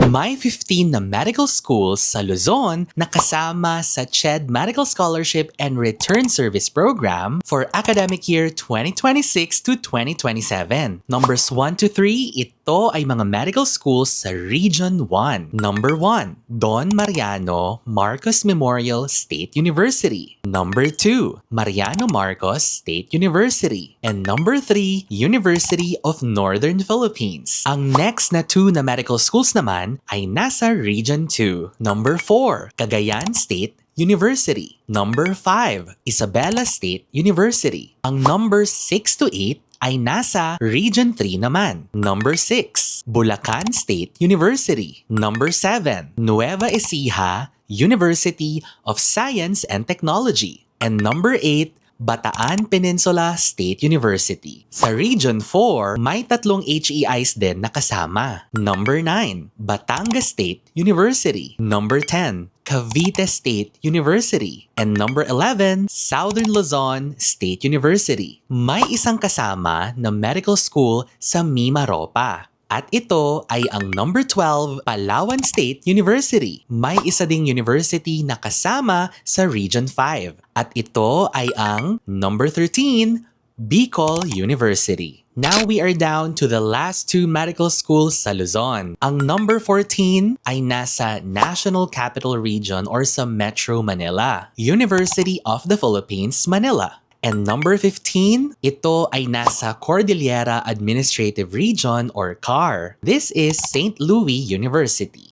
May 15 na medical schools sa Luzon na kasama sa CHED Medical Scholarship and Return Service Program for academic year 2026 to 2027. Numbers 1 to 3, ito ay mga medical schools sa Region 1. Number 1, Don Mariano Marcos Memorial State University. Number 2, Mariano Marcos State University. And number 3, University of Northern Philippines. Ang next na 2 na medical schools naman ay nasa Region 2. Number 4, Cagayan State University. Number 5, Isabela State University. Ang number 6 to 8 ay nasa Region 3 naman. Number 6, Bulacan State University. Number 7, Nueva Ecija University of Science and Technology. And number 8, Bataan Peninsula State University. Sa Region 4, may 3 HEIs din nakasama. Number 9, Batangas State University. Number 10, Cavite State University. And number 11, Southern Luzon State University. May isang kasama na medical school sa Mimaropa. At ito ay ang number 12, Palawan State University. May isa ding university na kasama sa Region 5. At ito ay ang number 13, Bicol University. Now we are down to the last 2 medical schools sa Luzon. Ang number 14 ay nasa National Capital Region or sa Metro Manila, University of the Philippines, Manila. And number 15, ito ay nasa Cordillera Administrative Region or CAR. This is St. Louis University.